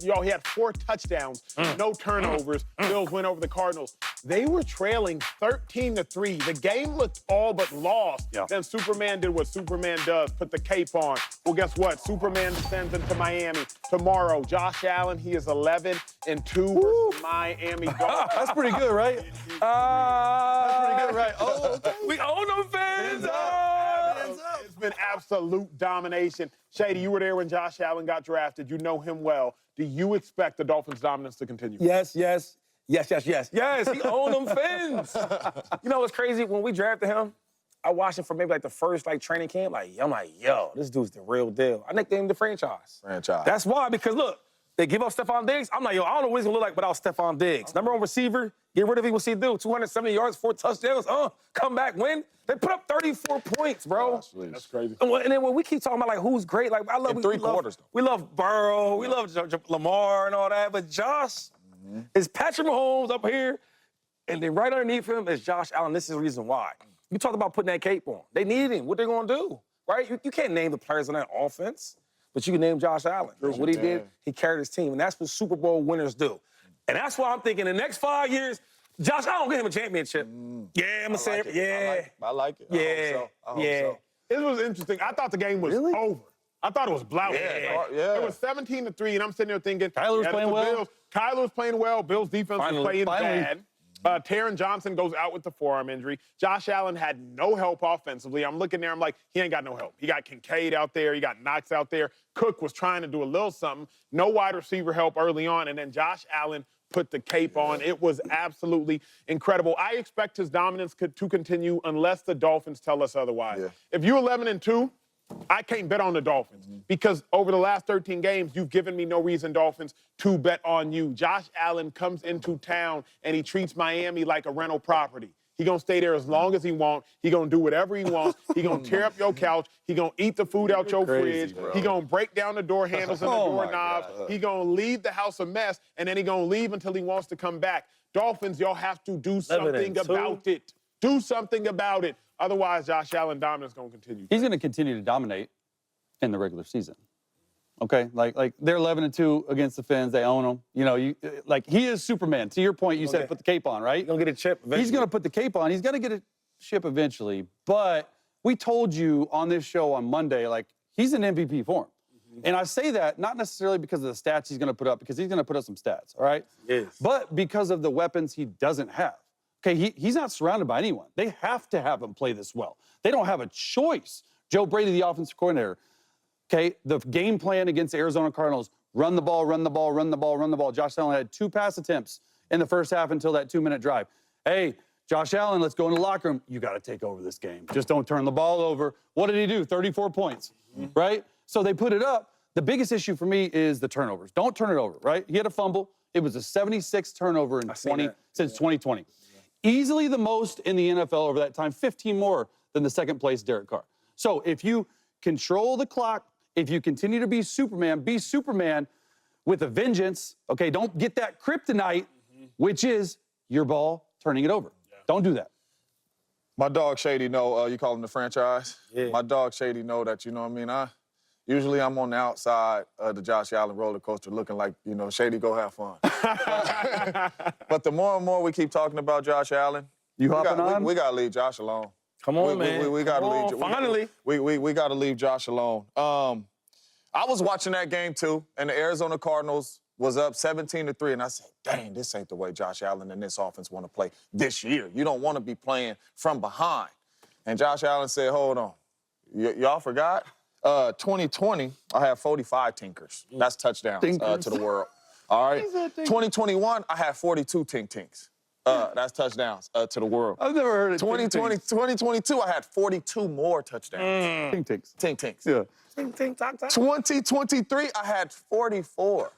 Y'all, he had 4 touchdowns, no turnovers. Bills win over the Cardinals. They were trailing 13-3. The game looked all but lost. Yeah. Then Superman did what Superman does, put the cape on. Well, guess what? Superman descends into Miami tomorrow. Josh Allen, he is 11-2 versus Miami Dolphins. That's pretty good, right? That's pretty good, right? Oh, okay. We own them fans. It's been absolute domination. Shady, you were there when Josh Allen got drafted. You know him well. Do you expect the Dolphins' dominance to continue? Yes, he owned them fins. You know what's crazy? When we drafted him, I watched him for maybe like the first training camp. I'm like, yo, this dude's the real deal. I nicknamed him the franchise. That's why, because look, they give up Stephon Diggs. I'm like, yo, I don't know what he's gonna look like without Stephon Diggs. Number 1 receiver, get rid of him, what's he do? 270 yards, 4 touchdowns, come back, win. They put up 34 points, bro. That's crazy. And then when we keep talking about who's great, I love in 3 quarters, though. We love Burrow, we love Lamar and all that, but Josh is Patrick Mahomes up here, and then right underneath him is Josh Allen. This is the reason why. You talked about putting that cape on. They needed him. What they gonna do, right? You can't name the players on that offense, but you can name Josh Allen. And what he did, he carried his team, and that's what Super Bowl winners do. And that's why I'm thinking the next 5 years, Josh Allen will get him a championship. Yeah, I'm gonna say it. Yeah. I like it. Yeah. I hope so. It was interesting. I thought the game was over. I thought it was blowout. Yeah. It was 17-3, and I'm sitting there thinking, Kyler was playing well. Bills. Kyler was playing well. Bills' defense was playing bad. Taron Johnson goes out with the forearm injury. Josh Allen had no help offensively. I'm looking there, I'm like, he ain't got no help. He got Kincaid out there. He got Knox out there. Cook was trying to do a little something. No wide receiver help early on, and then Josh Allen put the cape on. It was absolutely incredible. I expect his dominance to continue unless the Dolphins tell us otherwise. Yeah. If you're 11-2, I can't bet on the Dolphins because over the last 13 games, you've given me no reason, Dolphins, to bet on you. Josh Allen comes into town and he treats Miami like a rental property. He gonna stay there as long as he wants. He gonna do whatever he wants. He gonna tear up your couch. He gonna eat the food out your fridge. Bro. He gonna break down the door handles and the doorknobs. He gonna leave the house a mess, and then he gonna leave until he wants to come back. Dolphins, y'all have to do something about it. Do something about it. Otherwise, Josh Allen dominance gonna continue. He's going to continue to dominate in the regular season. Okay, like they're 11-2 against the Fins. They own them. You know, he is Superman. To your point, you said put the cape on, right? He's gonna get a chip eventually. He's going to put the cape on. He's going to get a chip eventually. But we told you on this show on Monday, he's in MVP form. And I say that not necessarily because of the stats he's going to put up, because he's going to put up some stats, all right? Yes. But because of the weapons he doesn't have. Okay, he's not surrounded by anyone. They have to have him play this well. They don't have a choice. Joe Brady, the offensive coordinator. Okay, the game plan against the Arizona Cardinals, run the ball, run the ball, run the ball, run the ball. Josh Allen had 2 pass attempts in the first half until that 2-minute drive. Hey, Josh Allen, let's go in the locker room. You got to take over this game. Just don't turn the ball over. What did he do? 34 points, right? So they put it up. The biggest issue for me is the turnovers. Don't turn it over, right? He had a fumble. It was a 76th turnover since 2020. Easily the most in the NFL over that time, 15 more than the second place Derek Carr. So if you control the clock, if you continue to be Superman with a vengeance, okay, don't get that kryptonite, which is your ball turning it over. Yeah. Don't do that. My dog Shady know, you call him the franchise? Yeah. My dog Shady know that, you know what I mean? Usually I'm on the outside of the Josh Allen roller coaster looking like, Shady, go have fun. But the more and more we keep talking about Josh Allen, we got to leave Josh alone. Come on, man. We got to leave. Finally. We got to leave Josh alone. I was watching that game, too, and the Arizona Cardinals was up 17-3, and I said, dang, this ain't the way Josh Allen and this offense want to play this year. You don't want to be playing from behind. And Josh Allen said, hold on. Y'all forgot? 2020, I had 45 tinkers. That's touchdowns to the world. All right? 2021, I had 42 tink-tinks. That's touchdowns to the world. I've never heard of 2022, I had 42 more touchdowns. Tink-tinks. Tink-tinks. Yeah. 2023, I had 44,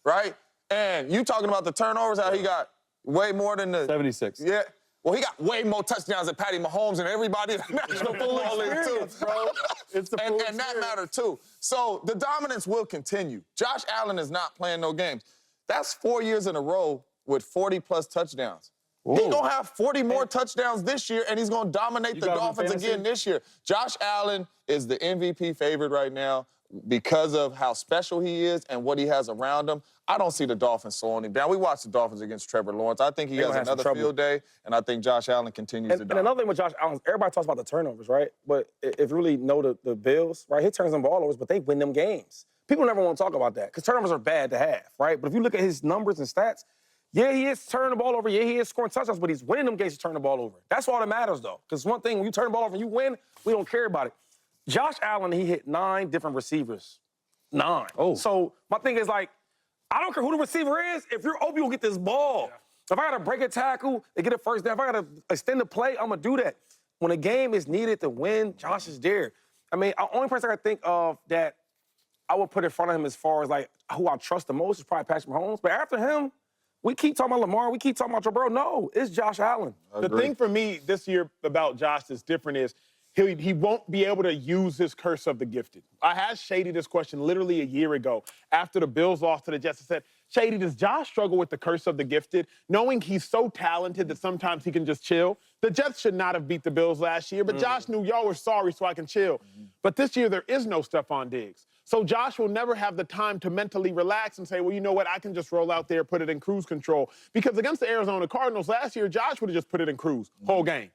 right? And you talking about the turnovers, how he got way more than the... 76. Yeah. Well, he got way more touchdowns than Patty Mahomes and everybody in the National Football League, too. Bro. It's the full and that mattered, too. So the dominance will continue. Josh Allen is not playing no games. That's 4 years in a row with 40-plus touchdowns. He's going to have 40 more touchdowns this year, and he's going to dominate the Dolphins again this year. Josh Allen is the MVP favorite right now. because of how special he is and what he has around him, I don't see the Dolphins slowing him down. We watched the Dolphins against Trevor Lawrence. I think he has another field day, and I think Josh Allen continues to dominate. And another thing with Josh Allen, everybody talks about the turnovers, right? But if you really know the Bills, right, he turns them ball overs, but they win them games. People never want to talk about that because turnovers are bad to have, right? But if you look at his numbers and stats, yeah, he is turning the ball over. Yeah, he is scoring touchdowns, but he's winning them games to turn the ball over. That's all that matters, though. Because one thing, when you turn the ball over and you win, we don't care about it. Josh Allen, he hit 9 different receivers. 9. Oh. So my thing is like, I don't care who the receiver is. If you're open, you'll get this ball. Yeah. If I got to break a tackle and get a first down, if I got to extend the play, I'm going to do that. When a game is needed to win, Josh is there. I mean, the only person I can think of that I would put in front of him as far as, like, who I trust the most is probably Patrick Mahomes. But after him, we keep talking about Lamar, we keep talking about Joe Burrow. No, it's Josh Allen. The thing for me this year about Josh that's different is he won't be able to use his curse of the gifted. I asked Shady this question literally a year ago after the Bills lost to the Jets. I said, Shady, does Josh struggle with the curse of the gifted, knowing he's so talented that sometimes he can just chill? The Jets should not have beat the Bills last year, but Josh knew y'all were sorry so I can chill. But this year there is no Stephon Diggs. So Josh will never have the time to mentally relax and say, well, you know what, I can just roll out there, put it in cruise control. Because against the Arizona Cardinals last year, Josh would have just put it in cruise whole game.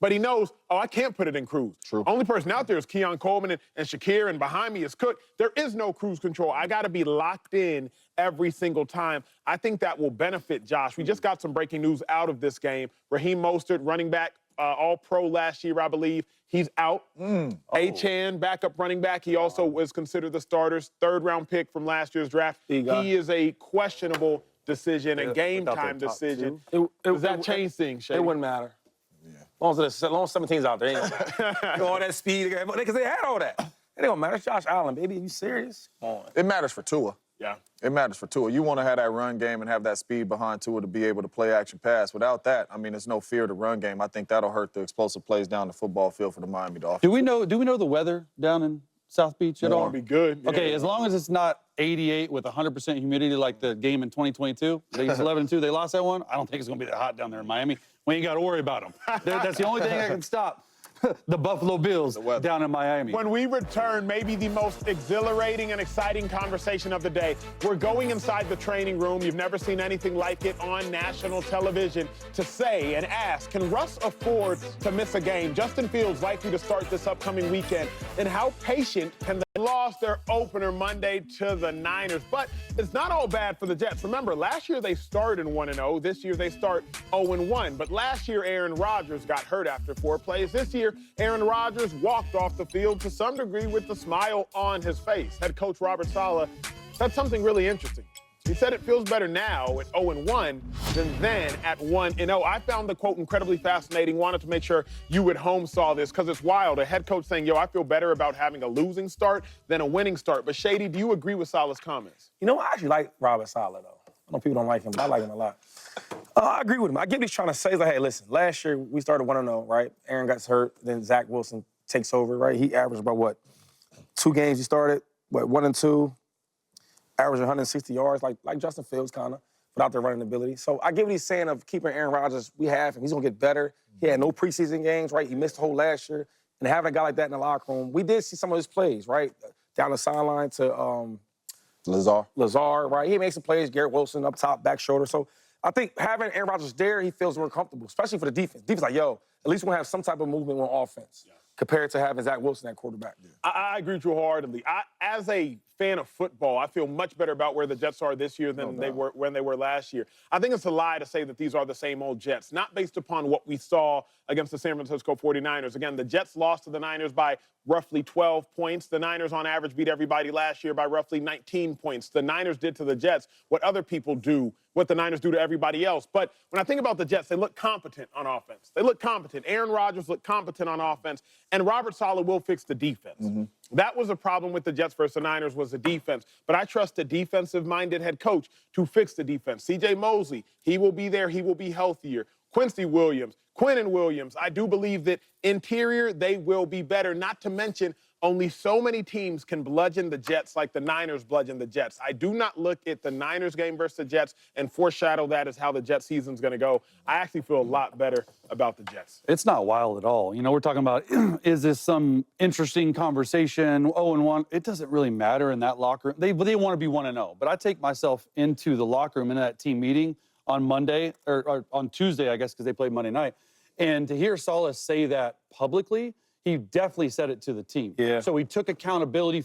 But he knows, oh, I can't put it in cruise. True. Only person out there is Keon Coleman and Shakir, and behind me is Cook. There is no cruise control. I got to be locked in every single time. I think that will benefit Josh. We just got some breaking news out of this game. Raheem Mostert, running back, all-pro last year, I believe. He's out. Achan, backup running back. He also was considered the starter's third-round pick from last year's draft. He is a questionable decision, a game-time decision. Does that change things, Shady? It wouldn't matter. As long as 17's out there, it ain't gonna matter. All that speed, because they had all that. It ain't gonna matter. It's Josh Allen, baby. Are you serious? Come on. It matters for Tua. Yeah. It matters for Tua. You want to have that run game and have that speed behind Tua to be able to play action pass. Without that, I mean, there's no fear to run game. I think that'll hurt the explosive plays down the football field for the Miami Dolphins. Do we know the weather down in South Beach at all? It'll be good. Okay, as long as it's not 88 with 100% humidity like the game in 2022. They used 11-2. They lost that one. I don't think it's going to be that hot down there in Miami. We ain't got to worry about them. That's the only thing that can stop the Buffalo Bills down in Miami. When we return, maybe the most exhilarating and exciting conversation of the day. We're going inside the training room. You've never seen anything like it on national television to say and ask, can Russ afford to miss a game? Justin Fields likely to start this upcoming weekend. And how patient can they lost their opener Monday to the Niners? But it's not all bad for the Jets. Remember, last year they started 1-0. This year they start 0-1. But last year Aaron Rodgers got hurt after 4 plays. This year Aaron Rodgers walked off the field to some degree with a smile on his face. Head coach Robert Saleh said something really interesting. He said it feels better now at 0-1 than then at 1-0. I found the quote incredibly fascinating. Wanted to make sure you at home saw this because it's wild. A head coach saying, yo, I feel better about having a losing start than a winning start. But Shady, do you agree with Saleh's comments? You know, I actually like Robert Saleh, though. I know people don't like him, but I like him a lot. I agree with him. I get what he's trying to say. He's like, hey, listen, last year we started 1-0, right? Aaron got hurt, then Zach Wilson takes over, right? He averaged about, what, 2 games he started, 1-2, averaged 160 yards, like Justin Fields kind of, without their running ability. So I get what he's saying of keeping Aaron Rodgers. We have him. He's going to get better. He had no preseason games, right? He missed the whole last year. And having a guy like that in the locker room, we did see some of his plays, right? Down the sideline to Lazar, right? He made some plays. Garrett Wilson up top, back shoulder. So I think having Aaron Rodgers there, he feels more comfortable, especially for the defense. Defense like, yo, at least we're going to have some type of movement on offense compared to having Zach Wilson at quarterback. I agree with you wholeheartedly. As a fan of football, I feel much better about where the Jets are this year than they were when they were last year. I think it's a lie to say that these are the same old Jets, not based upon what we saw against the San Francisco 49ers. Again, the Jets lost to the Niners by roughly 12 points. The Niners, on average, beat everybody last year by roughly 19 points. The Niners did to the Jets what other people do, what the Niners do to everybody else. But when I think about the Jets, they look competent on offense. They look competent. Aaron Rodgers looked competent on offense, and Robert Saleh will fix the defense. That was a problem with the Jets versus the Niners was the defense. But I trust a defensive-minded head coach to fix the defense. C.J. Mosley, he will be there. He will be healthier. Quincy Williams, Quinnen Williams, I do believe that interior, they will be better, not to mention only so many teams can bludgeon the Jets like the Niners bludgeon the Jets. I do not look at the Niners game versus the Jets and foreshadow that as how the Jets season's going to go. I actually feel a lot better about the Jets. It's not wild at all. You know, we're talking about, is this some interesting conversation, 0-1? It doesn't really matter in that locker room. They want to be 1-0. But I take myself into the locker room in that team meeting on Monday, or on Tuesday, I guess, because they played Monday night. And to hear Salas say that publicly, he definitely said it to the team. Yeah. So he took accountability